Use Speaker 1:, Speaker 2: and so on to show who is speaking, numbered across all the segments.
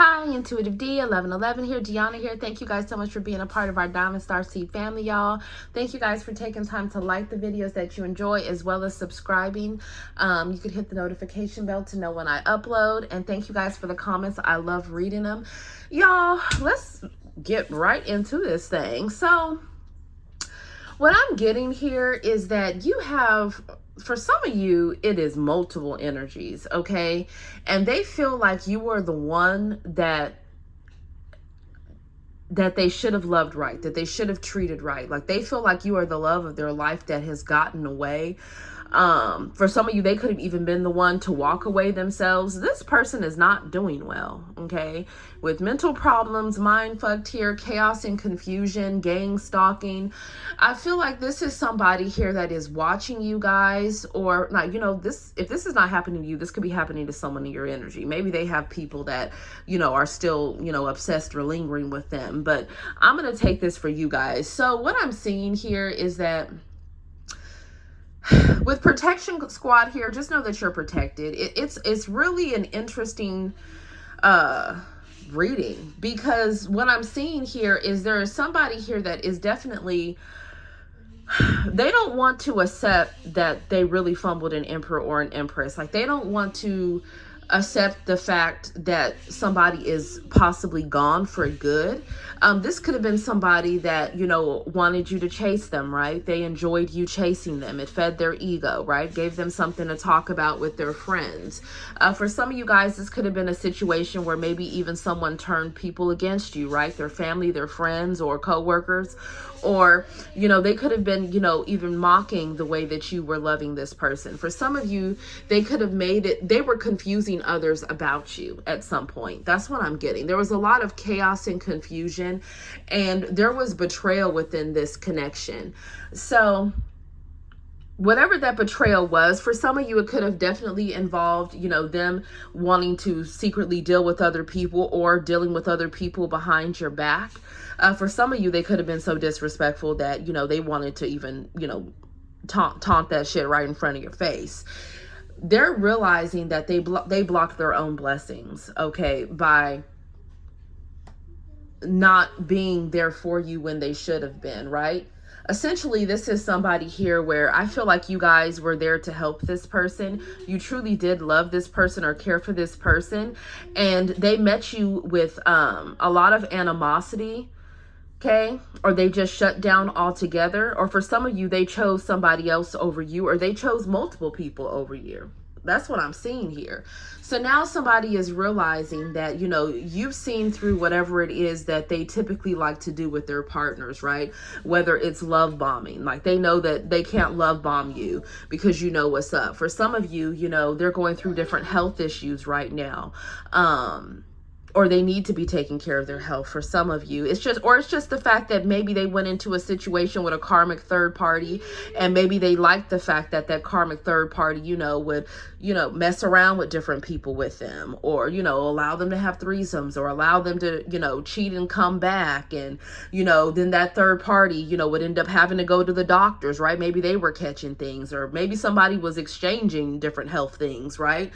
Speaker 1: Hi, Intuitive D, 1111 here, Dionna here. Thank you guys so much for being a part of our Diamond Star Seed family, y'all. Thank you guys for taking time to like the videos that you enjoy, as well as subscribing. You could hit the notification bell to know when I upload. And thank you guys for the comments. I love reading them. Y'all, let's get right into this thing. So, what I'm getting here is that you have, for some of you, it is multiple energies, okay? And they feel like you were the one that they should have loved right, that they should have treated right. Like they feel like you are the love of their life that has gotten away. For some of you, they could have even been the one to walk away themselves. This person is not doing well, okay? With mental problems, mind fucked here, chaos and confusion, gang stalking. I feel like this is somebody here that is watching you guys, or not, you know, this, if this is not happening to you, this could be happening to someone in your energy. Maybe they have people that, you know, are still, you know, obsessed or lingering with them. But I'm going to take this for you guys. So what I'm seeing here is that with Protection Squad here, just know that you're protected. It's really an interesting reading, because what I'm seeing here is there is somebody here that is definitely, they don't want to accept that they really fumbled an emperor or an empress. Like they don't want to accept the fact that somebody is possibly gone for good. This could have been somebody that, you know, wanted you to chase them, right? They enjoyed you chasing them. It fed their ego, right? Gave them something to talk about with their friends. For some of you guys, this could have been a situation where maybe even someone turned people against you, right? Their family, their friends, or coworkers. Or, you know, they could have been, you know, even mocking the way that you were loving this person. For some of you, they could have made it, they were confusing others about you at some point. That's what I'm getting. There was a lot of chaos and confusion, and there was betrayal within this connection. So whatever that betrayal was, for some of you, it could have definitely involved, you know, them wanting to secretly deal with other people or dealing with other people behind your back. For some of you, they could have been so disrespectful that, you know, they wanted to even, you know, taunt that shit right in front of your face. They're realizing that they blocked their own blessings, okay, by not being there for you when they should have been, right? Essentially, this is somebody here where I feel like you guys were there to help this person. You truly did love this person or care for this person. And they met you with a lot of animosity, okay? Or they just shut down altogether. Or for some of you, they chose somebody else over you, or they chose multiple people over you. That's what I'm seeing here. So now somebody is realizing that, you know, you've seen through whatever it is that they typically like to do with their partners, right? Whether it's love bombing, like they know that they can't love bomb you because you know what's up. For some of you, you know, they're going through different health issues right now. Or they need to be taking care of their health. For some of you, it's just the fact that maybe they went into a situation with a karmic third party, and maybe they liked the fact that that karmic third party, you know, would, you know, mess around with different people with them, or, you know, allow them to have threesomes, or allow them to, you know, cheat and come back. And, you know, then that third party, you know, would end up having to go to the doctors, right? Maybe they were catching things, or maybe somebody was exchanging different health things, right?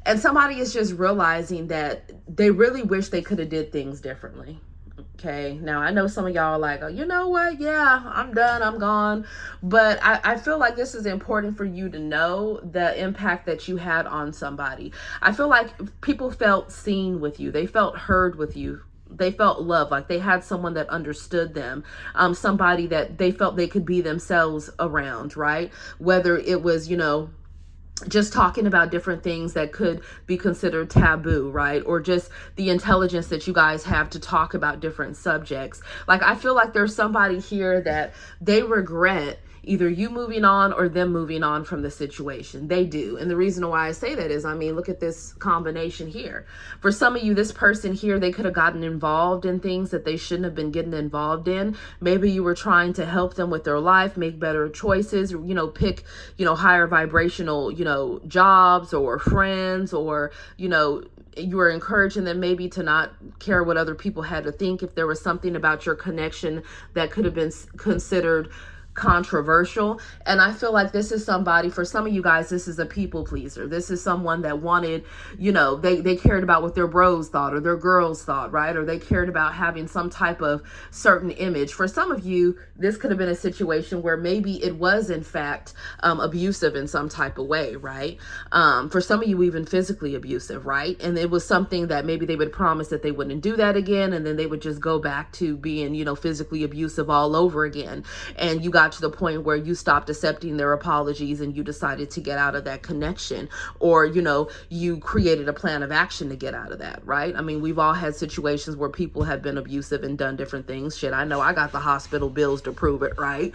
Speaker 1: And somebody is just realizing that they really wish they could have did things differently. Okay. Now, I know some of y'all are like, oh, you know what? Yeah, I'm done. I'm gone. But I feel like this is important for you to know the impact that you had on somebody. I feel like people felt seen with you. They felt heard with you. They felt love, like they had someone that understood them, somebody that they felt they could be themselves around, right? Whether it was, you know, just talking about different things that could be considered taboo, right? Or just the intelligence that you guys have to talk about different subjects. Like, I feel like there's somebody here that they regret either you moving on or them moving on from the situation. They do. And the reason why I say that is, I mean, look at this combination here. For some of you, this person here, they could have gotten involved in things that they shouldn't have been getting involved in. Maybe you were trying to help them with their life, make better choices, you know, pick, you know, higher vibrational, you know, jobs or friends, or, you know, you were encouraging them maybe to not care what other people had to think. If there was something about your connection that could have been considered controversial. And I feel like this is somebody, for some of you guys, this is a people pleaser. This is someone that wanted, they cared about what their bros thought or their girls thought, right? Or they cared about having some type of certain image. For some of you, this could have been a situation where maybe it was in fact abusive in some type of way, right? For some of you, even physically abusive, right? And it was something that maybe they would promise that they wouldn't do that again, and then they would just go back to being, physically abusive all over again. And you got to the point where you stopped accepting their apologies and you decided to get out of that connection, or you created a plan of action to get out of that, right? I mean, we've all had situations where people have been abusive and done different things. Shit, I know I got the hospital bills to prove it, right?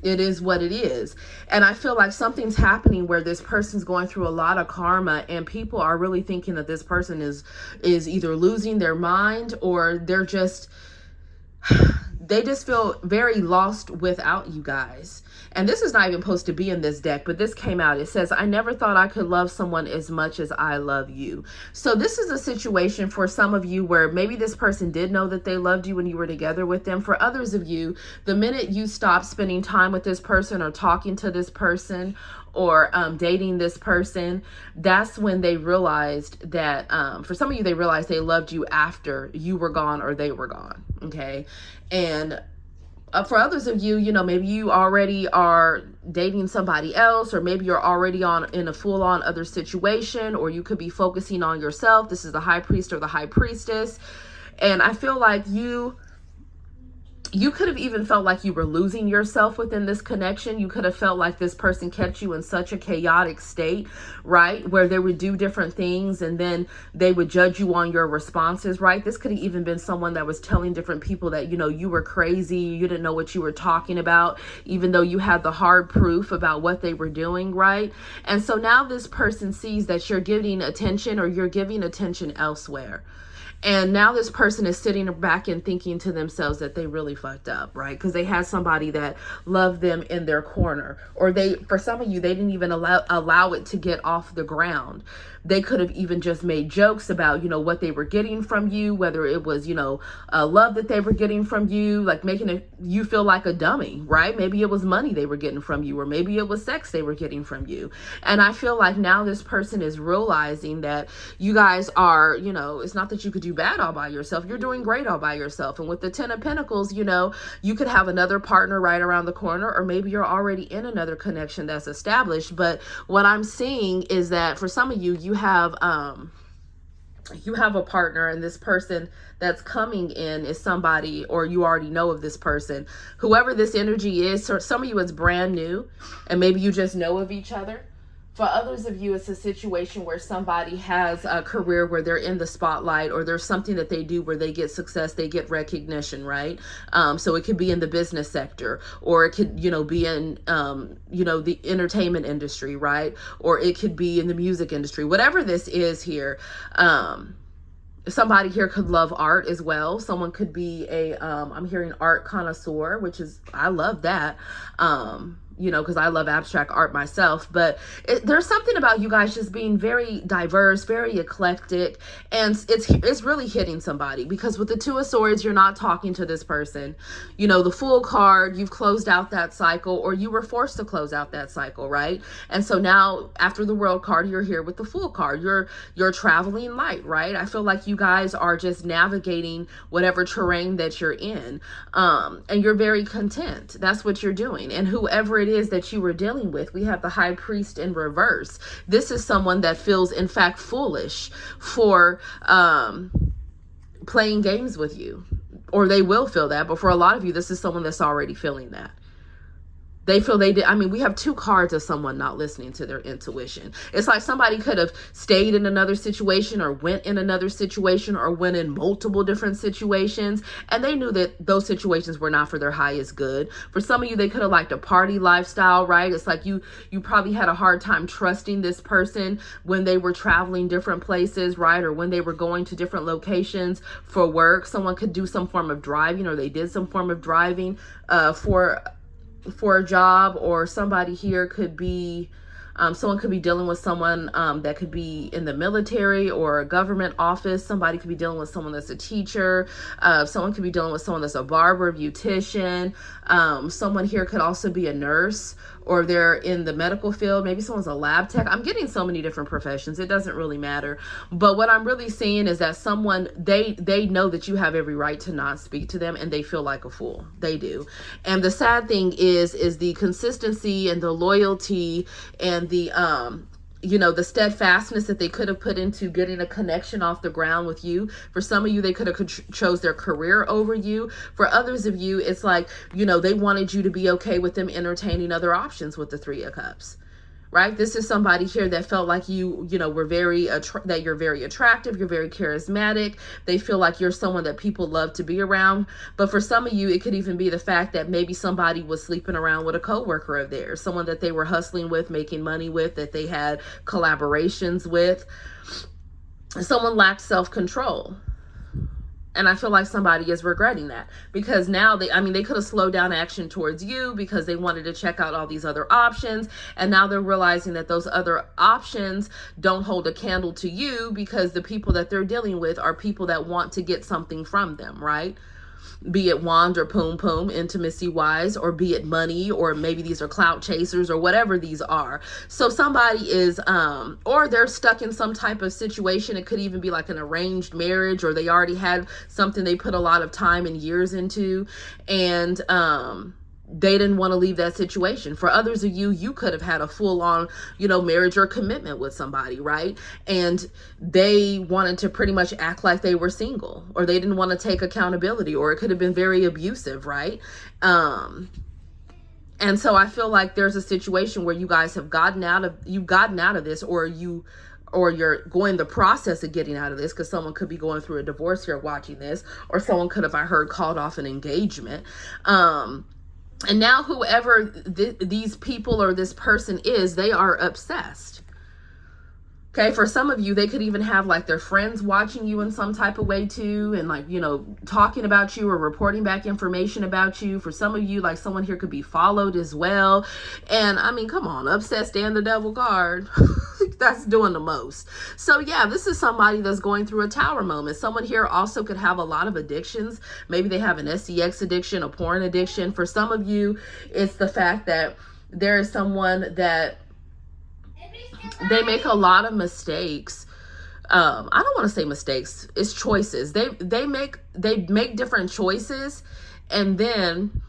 Speaker 1: It is what it is. And I feel like something's happening where this person's going through a lot of karma, and people are really thinking that this person is either losing their mind, or they just feel very lost without you guys. And this is not even supposed to be in this deck, but this came out. It says, I never thought I could love someone as much as I love you. So this is a situation for some of you where maybe this person did know that they loved you when you were together with them. For others of you, the minute you stop spending time with this person or talking to this person or dating this person, that's when they realized that, for some of you, they realized they loved you after you were gone or they were gone, okay? And for others of you, maybe you already are dating somebody else, or maybe you're already in a full-on other situation, or you could be focusing on yourself. This is the high priest or the high priestess. And I feel like you could have even felt like you were losing yourself within this connection. You could have felt like this person kept you in such a chaotic state, right? Where they would do different things and then they would judge you on your responses, right? This could have even been someone that was telling different people that, you were crazy. You didn't know what you were talking about, even though you had the hard proof about what they were doing, right? And so now this person sees that you're giving attention, or you're giving attention elsewhere. And now this person is sitting back and thinking to themselves that they really fucked up, right? Because they had somebody that loved them in their corner. Or for some of you, they didn't even allow it to get off the ground. They could have even just made jokes about, what they were getting from you, whether it was, love that they were getting from you, like making you feel like a dummy, right? Maybe it was money they were getting from you, or maybe it was sex they were getting from you. And I feel like now this person is realizing that you guys are, it's not that you could do bad all by yourself. You're doing great all by yourself. And with the 10 of Pentacles, you could have another partner right around the corner, or maybe you're already in another connection that's established. But what I'm seeing is that for some of you, you have a partner, and this person that's coming in is somebody, or you already know of this person. Whoever this energy is, so some of you it's brand new, and maybe you just know of each other. For others of you, it's a situation where somebody has a career where they're in the spotlight, or there's something that they do where they get success, they get recognition, right? So it could be in the business sector, or it could, be in, the entertainment industry, right? Or it could be in the music industry, whatever this is here. Somebody here could love art as well. Someone could be I'm hearing art connoisseur, which is, I love that. Because I love abstract art myself, but there's something about you guys just being very diverse, very eclectic, and it's really hitting somebody, because with the Two of Swords, you're not talking to this person. The Fool card, you've closed out that cycle, or you were forced to close out that cycle, right? And so now after the World card, you're here with the Fool card. You're traveling light, right? I feel like you guys are just navigating whatever terrain that you're in, and you're very content. That's what you're doing. And whoever it is that you were dealing with, we have the High Priest in reverse. This is someone that feels in fact foolish for playing games with you, or they will feel that. But for a lot of you, this is someone that's already feeling that. They feel they did. I mean, we have two cards of someone not listening to their intuition. It's like somebody could have stayed in another situation, or went in another situation, or went in multiple different situations, and they knew that those situations were not for their highest good. For some of you, they could have liked a party lifestyle, right? It's like you probably had a hard time trusting this person when they were traveling different places, right? Or when they were going to different locations for work. Someone could do some form of driving, or they did some form of driving for a job, or somebody here could be Someone could be dealing with someone that could be in the military or a government office. Somebody could be dealing with someone that's a teacher. Someone could be dealing with someone that's a barber, beautician. Someone here could also be a nurse, or they're in the medical field. Maybe someone's a lab tech. I'm getting so many different professions. It doesn't really matter. But what I'm really seeing is that someone, they know that you have every right to not speak to them, and they feel like a fool. They do. And the sad thing is the consistency and the loyalty and the, the steadfastness that they could have put into getting a connection off the ground with you. For some of you, they could have chose their career over you. For others of you, it's like, they wanted you to be okay with them entertaining other options with the Three of Cups. Right? This is somebody here that felt like you were that you're very attractive, you're very charismatic. They feel like you're someone that people love to be around. But for some of you, it could even be the fact that maybe somebody was sleeping around with a coworker of theirs, someone that they were hustling with, making money with, that they had collaborations with. Someone lacked self-control. And I feel like somebody is regretting that, because now they could have slowed down action towards you because they wanted to check out all these other options. And now they're realizing that those other options don't hold a candle to you, because the people that they're dealing with are people that want to get something from them, right? Be it wand or poom poom, intimacy wise, or be it money, or maybe these are clout chasers, or whatever these are. So somebody is, or they're stuck in some type of situation. It could even be like an arranged marriage, or they already had something they put a lot of time and years into, and, they didn't want to leave that situation. For others of you, you could have had a full-on, marriage or commitment with somebody, right? And they wanted to pretty much act like they were single, or they didn't want to take accountability, or it could have been very abusive, right? And so I feel like there's a situation where you guys have gotten out of this, or you're going the process of getting out of this, because someone could be going through a divorce here watching this, or someone could have, I heard, called off an engagement. And now whoever these people or this person is, they are obsessed. Okay, for some of you, they could even have like their friends watching you in some type of way too, and like, talking about you or reporting back information about you. For some of you, like someone here could be followed as well. And I mean, come on, obsessed and the devil guard. That's doing the most. So yeah, this is somebody that's going through a tower moment. Someone here also could have a lot of addictions. Maybe they have an sex addiction, a porn addiction. For some of you, it's the fact that there is someone that they make a lot of mistakes. I don't want to say mistakes. It's choices. They make different choices, and then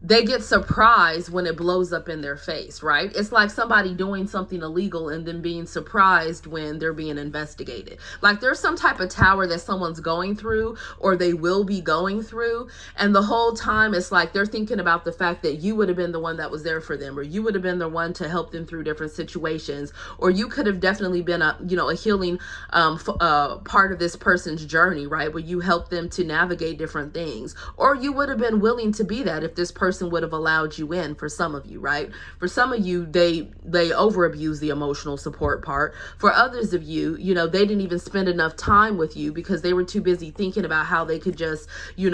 Speaker 1: they get surprised when it blows up in their face, right? It's like somebody doing something illegal and then being surprised when they're being investigated. Like there's some type of tower that someone's going through, or they will be going through. And the whole time it's like they're thinking about the fact that you would have been the one that was there for them, or you would have been the one to help them through different situations, or you could have definitely been a healing part of this person's journey, right? Where you help them to navigate different things, or you would have been willing to be that if this person would have allowed you in. For some of you, right? For some of you, they over abuse the emotional support part. For others of you, they didn't even spend enough time with you because they were too busy thinking about how they could just, get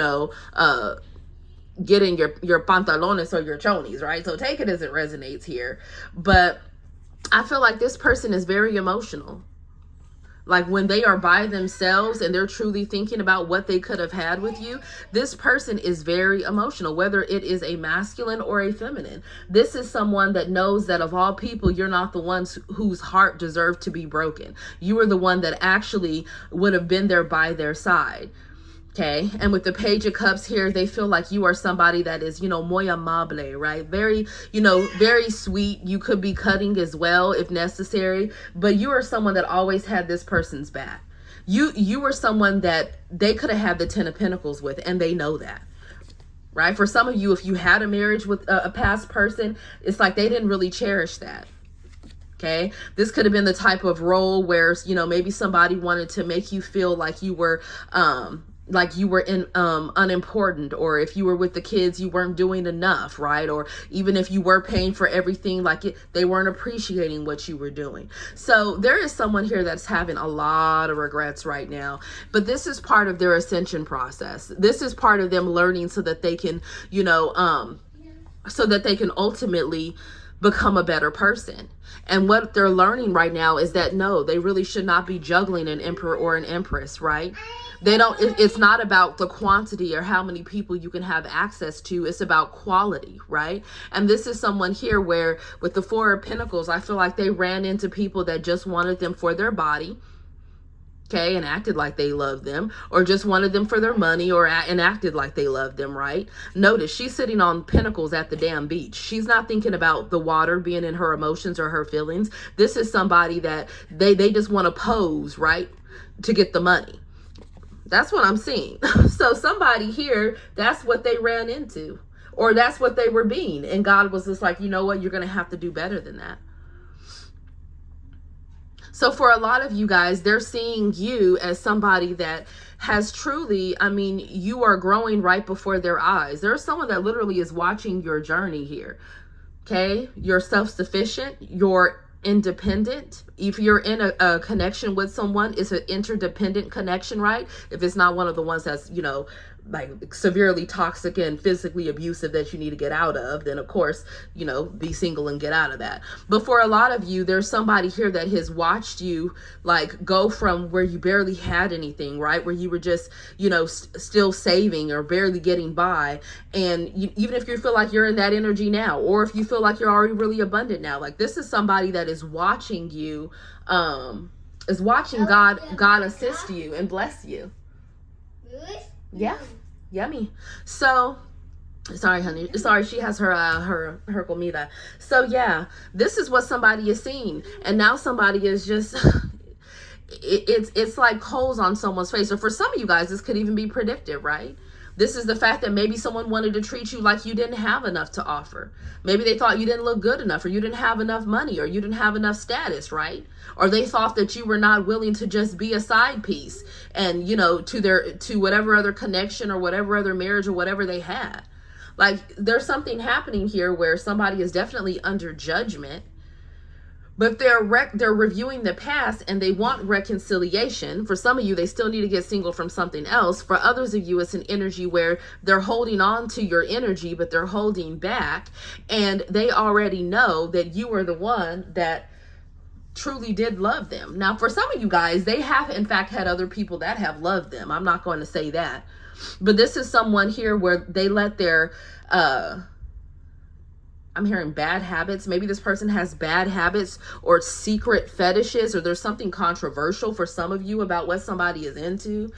Speaker 1: in your pantalones or your chonies, right? So take it as it resonates here. But I feel like this person is very emotional. Like when they are by themselves and they're truly thinking about what they could have had with you, this person is very emotional, whether it is a masculine or a feminine. This is someone that knows that of all people, you're not the ones whose heart deserved to be broken. You are the one that actually would have been there by their side. Okay. And with the Page of Cups here, they feel like you are somebody that is, muy amable, right? Very, very sweet. You could be cutting as well if necessary, but you are someone that always had this person's back. You were someone that they could have had the 10 of Pentacles with, and they know that. Right? For some of you, if you had a marriage with a past person, it's like they didn't really cherish that. Okay. This could have been the type of role where, maybe somebody wanted to make you feel like you were, unimportant, or if you were with the kids, you weren't doing enough, right? Or even if you were paying for everything, they weren't appreciating what you were doing. So there is someone here that's having a lot of regrets right now, but this is part of their ascension process. This is part of them learning so that they can, ultimately become a better person. And what they're learning right now is that no, they really should not be juggling an emperor or an empress, right? They don't, it's not about the quantity or how many people you can have access to. It's about quality, right? And this is someone here where with the Four of Pentacles, I feel like they ran into people that just wanted them for their body, okay, and acted like they loved them, or just wanted them for their money, or and acted like they loved them, right? Notice she's sitting on pentacles at the damn beach. She's not thinking about the water being in her emotions or her feelings. This is somebody that they just want to pose, right, to get the money. That's what I'm seeing. So somebody here, that's what they ran into, or that's what they were being. And God was just like, you know what? You're going to have to do better than that. So for a lot of you guys, they're seeing you as somebody that has truly, I mean, you are growing right before their eyes. There's someone that literally is watching your journey here. Okay. You're self-sufficient. You're independent. If you're in a connection with someone, it's an interdependent connection, right? If it's not one of the ones that's, you know, like severely toxic and physically abusive that you need to get out of, then of course, you know, be single and get out of that. But for a lot of you, there's somebody here that has watched you like go from where you barely had anything, right? Where you were just, you know, still saving or barely getting by. And even if you feel like you're in that energy now, or if you feel like you're already really abundant now, like this is somebody that is watching you, is watching God assist you and bless you. Yeah. Yummy. So, sorry, honey. Sorry, she has her comida. So yeah, this is what somebody is seeing. And now somebody is just, it's like coals on someone's face. Or for some of you guys, this could even be predictive, right? This is the fact that maybe someone wanted to treat you like you didn't have enough to offer. Maybe they thought you didn't look good enough, or you didn't have enough money, or you didn't have enough status, right? Or they thought that you were not willing to just be a side piece and, you know, to whatever other connection or whatever other marriage or whatever they had. Like there's something happening here where somebody is definitely under judgment. But they're reviewing the past and they want reconciliation. For some of you, they still need to get single from something else. For others of you, it's an energy where they're holding on to your energy, but they're holding back. And they already know that you are the one that truly did love them. Now, for some of you guys, they have in fact had other people that have loved them. I'm not going to say that. But this is someone here where they let their, I'm hearing bad habits. Maybe this person has bad habits or secret fetishes, or there's something controversial for some of you about what somebody is into.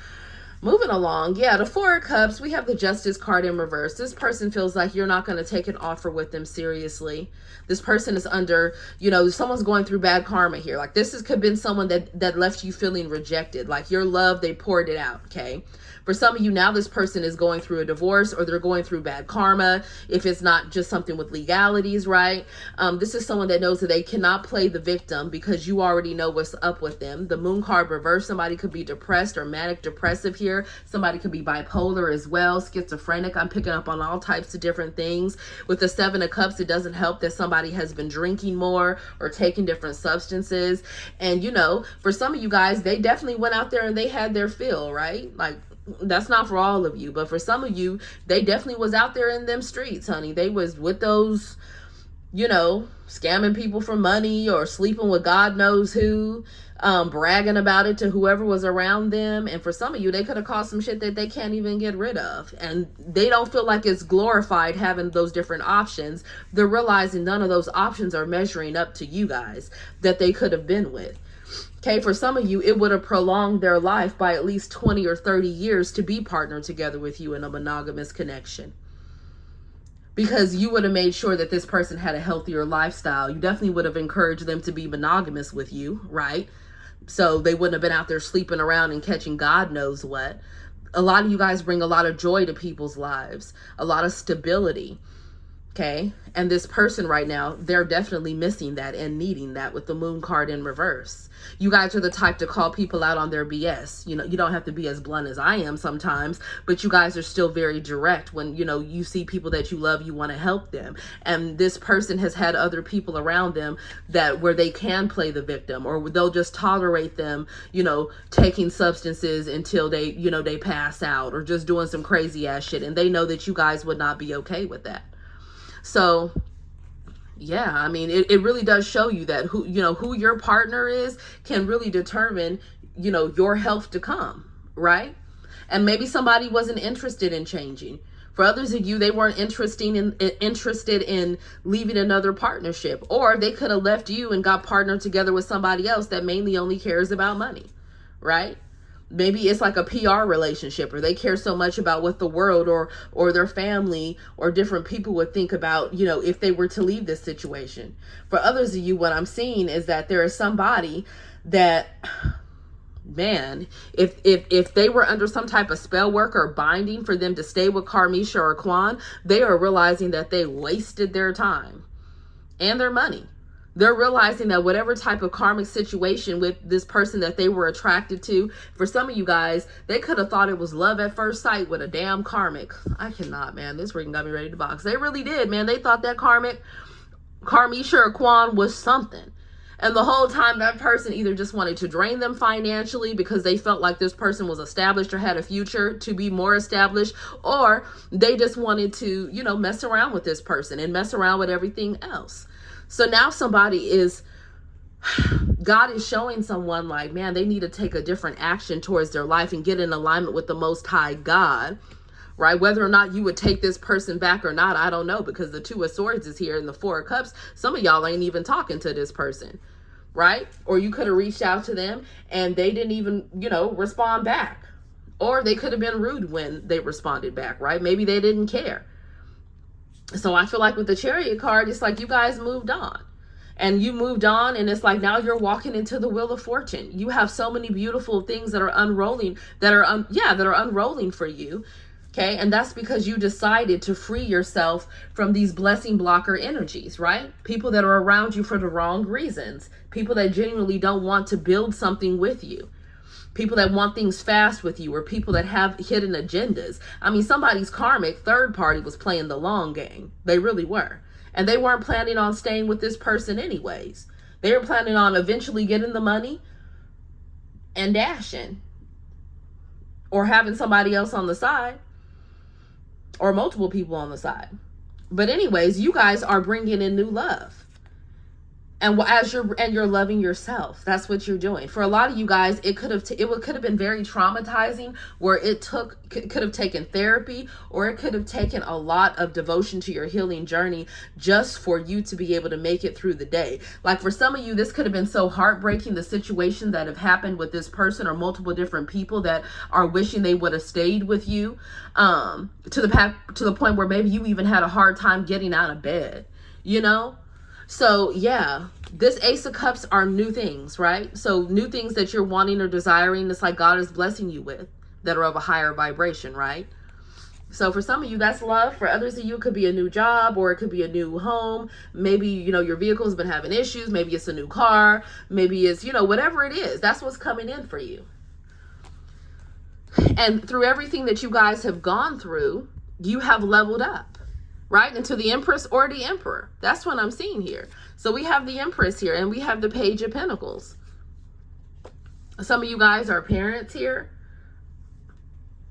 Speaker 1: Moving along. Yeah, the Four of Cups, we have the Justice card in reverse. This person feels like you're not going to take an offer with them seriously. This person is under, you know, someone's going through bad karma here. Like this could have been someone that left you feeling rejected. Like your love, they poured it out, okay? For some of you now, this person is going through a divorce, or they're going through bad karma. If it's not just something with legalities, right? This is someone that knows that they cannot play the victim because you already know what's up with them. The Moon card reverse, somebody could be depressed or manic depressive here. Somebody could be bipolar as well, schizophrenic. I'm picking up on all types of different things. With the Seven of Cups, it doesn't help that somebody has been drinking more or taking different substances. And, you know, for some of you guys, they definitely went out there and they had their fill, right? Like, that's not for all of you, but for some of you, they definitely was out there in them streets, honey. They was with those, you know, scamming people for money or sleeping with God knows who, bragging about it to whoever was around them. And for some of you, they could have caused some shit that they can't even get rid of. And they don't feel like it's glorified having those different options. They're realizing none of those options are measuring up to you guys that they could have been with. Okay, for some of you, it would have prolonged their life by at least 20 or 30 years to be partnered together with you in a monogamous connection. Because you would have made sure that this person had a healthier lifestyle. You definitely would have encouraged them to be monogamous with you, right? So they wouldn't have been out there sleeping around and catching God knows what. A lot of you guys bring a lot of joy to people's lives, a lot of stability. Okay. And this person right now, they're definitely missing that and needing that with the Moon card in reverse. You guys are the type to call people out on their BS. You know, you don't have to be as blunt as I am sometimes, but you guys are still very direct when, you know, you see people that you love, you want to help them. And this person has had other people around them that where they can play the victim, or they'll just tolerate them, you know, taking substances until they, you know, they pass out, or just doing some crazy ass shit. And they know that you guys would not be okay with that. So Yeah, I mean, it really does show you that who your partner is can really determine, your health to come, right? And maybe somebody wasn't interested in changing. For others of you, they weren't interested in leaving another partnership, or they could have left you and got partnered together with somebody else that mainly only cares about money, right? Maybe it's like a PR relationship, or they care so much about what the world or their family or different people would think about, if they were to leave this situation. For others of you, what I'm seeing is that there is somebody that, man, if they were under some type of spell work or binding for them to stay with Karmisha or Kwan, they are realizing that they wasted their time and their money. They're realizing that whatever type of karmic situation with this person that they were attracted to, for some of you guys, they could have thought it was love at first sight with a damn karmic. I cannot, man. This reading got me ready to box. They really did, man. They thought that Karmisha or Kwan was something. And the whole time that person either just wanted to drain them financially because they felt like this person was established or had a future to be more established, or they just wanted to, mess around with this person and mess around with everything else. So now God is showing someone like, man, they need to take a different action towards their life and get in alignment with the Most High God, right? Whether or not you would take this person back or not, I don't know, because the Two of Swords is here and the Four of Cups. Some of y'all ain't even talking to this person, right? Or you could have reached out to them and they didn't even, respond back. Or they could have been rude when they responded back, right? Maybe they didn't care. So I feel like with the Chariot card, it's like you guys moved on. And you moved on, and it's like now you're walking into the Wheel of Fortune. You have so many beautiful things that are unrolling, that are unrolling for you. Okay, and that's because you decided to free yourself from these blessing blocker energies, right? People that are around you for the wrong reasons. People that genuinely don't want to build something with you. People that want things fast with you, or people that have hidden agendas. I mean, somebody's karmic third party was playing the long game. They really were. And they weren't planning on staying with this person anyways. They were planning on eventually getting the money and dashing. Or having somebody else on the side. Or multiple people on the side. But anyways, you guys are bringing in new love. And you're loving yourself. That's what you're doing. For a lot of you guys, it could have been very traumatizing, where it could have taken therapy, or it could have taken a lot of devotion to your healing journey just for you to be able to make it through the day. Like for some of you, this could have been so heartbreaking, the situation that have happened with this person or multiple different people that are wishing they would have stayed with you, to the point where maybe you even had a hard time getting out of bed, So yeah, this Ace of Cups are new things, right? So new things that you're wanting or desiring, it's like God is blessing you with, that are of a higher vibration, right? So for some of you, that's love. For others of you, it could be a new job, or it could be a new home. Maybe, your vehicle's been having issues. Maybe it's a new car. Maybe it's, whatever it is, that's what's coming in for you. And through everything that you guys have gone through, you have leveled up. Right? Into the Empress or the Emperor. That's what I'm seeing here. So we have the Empress here, and we have the Page of Pentacles. Some of you guys are parents here.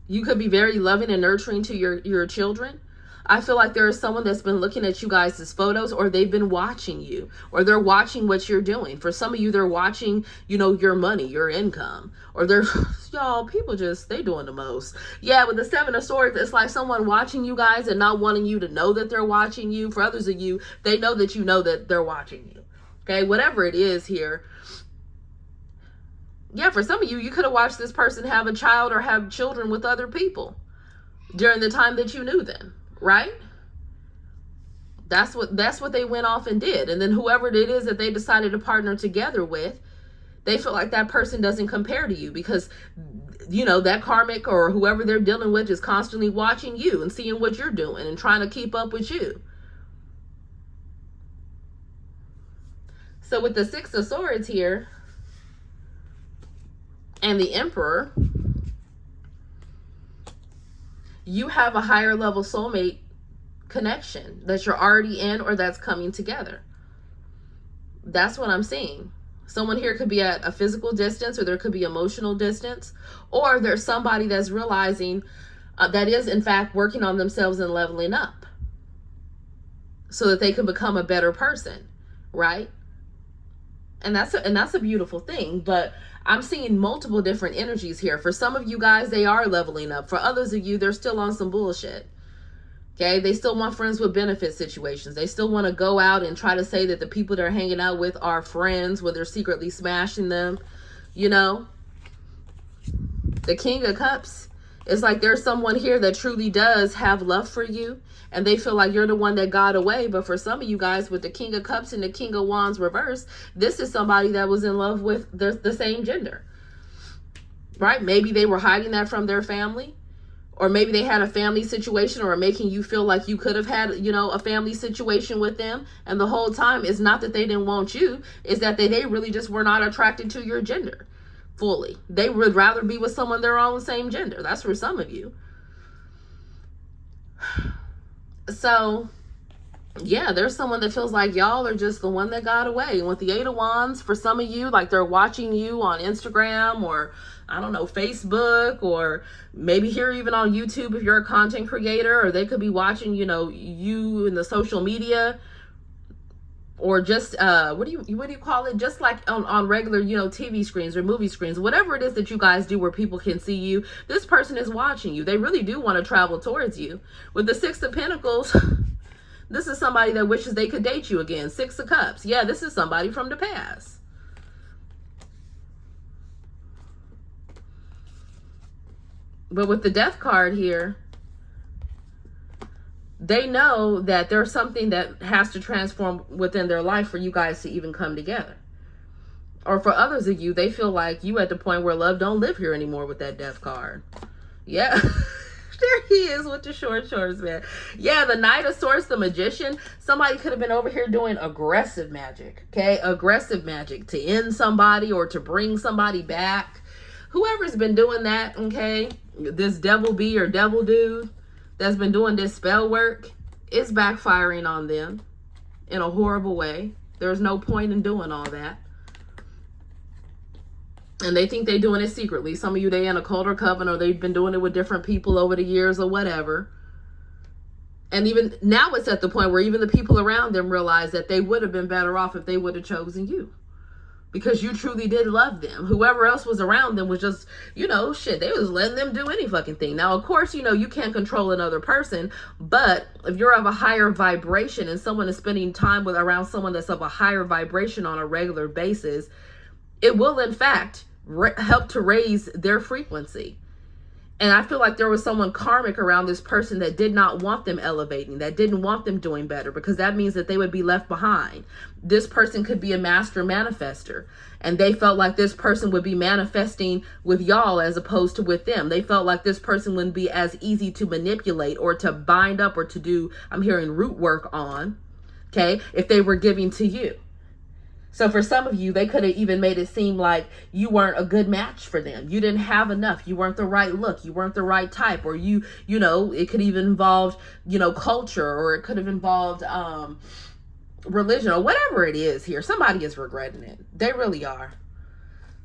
Speaker 1: You could be very loving and nurturing to your children. I feel like there is someone that's been looking at you guys' photos, or they've been watching you, or they're watching what you're doing. For some of you, they're watching, your money, your income, or they're, y'all, people they doing the most. Yeah, with the Seven of Swords, it's like someone watching you guys and not wanting you to know that they're watching you. For others of you, they know that they're watching you. Okay, whatever it is here. Yeah, for some of you, you could have watched this person have a child or have children with other people during the time that you knew them. Right? That's what they went off and did. And then whoever it is that they decided to partner together with, they feel like that person doesn't compare to you, because, that karmic or whoever they're dealing with is constantly watching you and seeing what you're doing and trying to keep up with you. So with the Six of Swords here and the Emperor, you have a higher level soulmate connection that you're already in, or that's coming together. That's what I'm seeing. Someone here could be at a physical distance, or there could be emotional distance, or there's somebody that's realizing that is in fact working on themselves and leveling up. so that they can become a better person, right? And that's a beautiful thing. But I'm seeing multiple different energies here. For some of you guys, they are leveling up. For others of you, they're still on some bullshit. Okay, they still want friends with benefit situations. They still want to go out and try to say that the people they're hanging out with are friends when they're secretly smashing them. You know, the King of Cups, it's like there's someone here that truly does have love for you, and they feel like you're the one that got away. But for some of you guys, with the King of Cups and the King of Wands reversed, this is somebody that was in love with the same gender, right? Maybe they were hiding that from their family, or maybe they had a family situation, or making you feel like you could have had, you know, a family situation with them. And the whole time, it's not that they didn't want you, it's that they really just were not attracted to your gender fully. They would rather be with someone their own same gender. That's for some of you. So yeah, there's someone that feels like y'all are just the one that got away. And with the Eight of Wands, for some of you, like they're watching you on Instagram, or I don't know, Facebook, or maybe here even on YouTube if you're a content creator, or they could be watching, you know, you in the social media, or just what do you call it, just like on regular, you know, TV screens or movie screens, whatever it is that you guys do where people can see you. This person is watching you. They really do want to travel towards you. With the Six of Pentacles, this is somebody that wishes they could date you again. Six of Cups, yeah, this is somebody from the past. But with the Death card here, they know that there's something that has to transform within their life for you guys to even come together. Or for others of you, they feel like you at the point where love don't live here anymore with that Death card. Yeah. There he is with the short shorts, man. Yeah, the Knight of Swords, the Magician. Somebody could have been over here doing aggressive magic, okay? Aggressive magic to end somebody or to bring somebody back. Whoever's been doing that, okay? This devil bee or devil dude that's been doing this spell work, is backfiring on them in a horrible way. There's no point in doing all that. And they think they're doing it secretly. Some of you, they in a cult or coven, or they've been doing it with different people over the years or whatever. And even now it's at the point where even the people around them realize that they would have been better off if they would have chosen you. Because you truly did love them. Whoever else was around them was just, you know, shit, they was letting them do any fucking thing. Now, of course, you know, you can't control another person, but if you're of a higher vibration and someone is spending time with around someone that's of a higher vibration on a regular basis, it will, in fact, help to raise their frequency. And I feel like there was someone karmic around this person that did not want them elevating, that didn't want them doing better, because that means that they would be left behind. This person could be a master manifester, and they felt like this person would be manifesting with y'all as opposed to with them. They felt like this person wouldn't be as easy to manipulate or to bind up or to do, I'm hearing, root work on, okay, if they were giving to you. So for some of you, they could have even made it seem like you weren't a good match for them. You didn't have enough. You weren't the right look. You weren't the right type. Or you know, it could even involve, you know, culture, or it could have involved religion, or whatever it is here. Somebody is regretting it. They really are.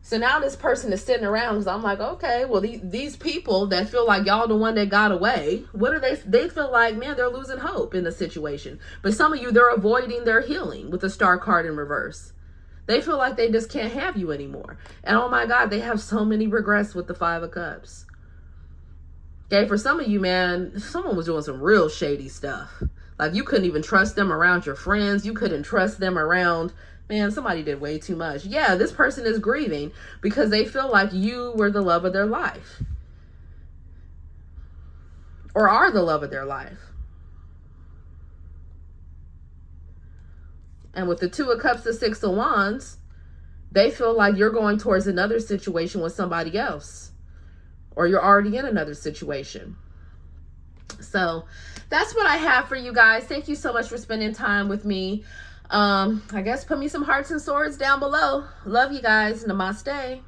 Speaker 1: So now this person is sitting around, because I'm like, okay, well, these people that feel like y'all the one that got away, what are they feel like, man, they're losing hope in the situation. But some of you, they're avoiding their healing with the Star card in reverse. They feel like they just can't have you anymore. And oh my God, they have so many regrets with the Five of Cups. Okay, for some of you, man, someone was doing some real shady stuff. Like you couldn't even trust them around your friends. You couldn't trust them around, man, somebody did way too much. Yeah, this person is grieving because they feel like you were the love of their life. Or are the love of their life. And with the Two of Cups, the Six of Wands, they feel like you're going towards another situation with somebody else. Or you're already in another situation. So that's what I have for you guys. Thank you so much for spending time with me. I guess put me some hearts and swords down below. Love you guys. Namaste.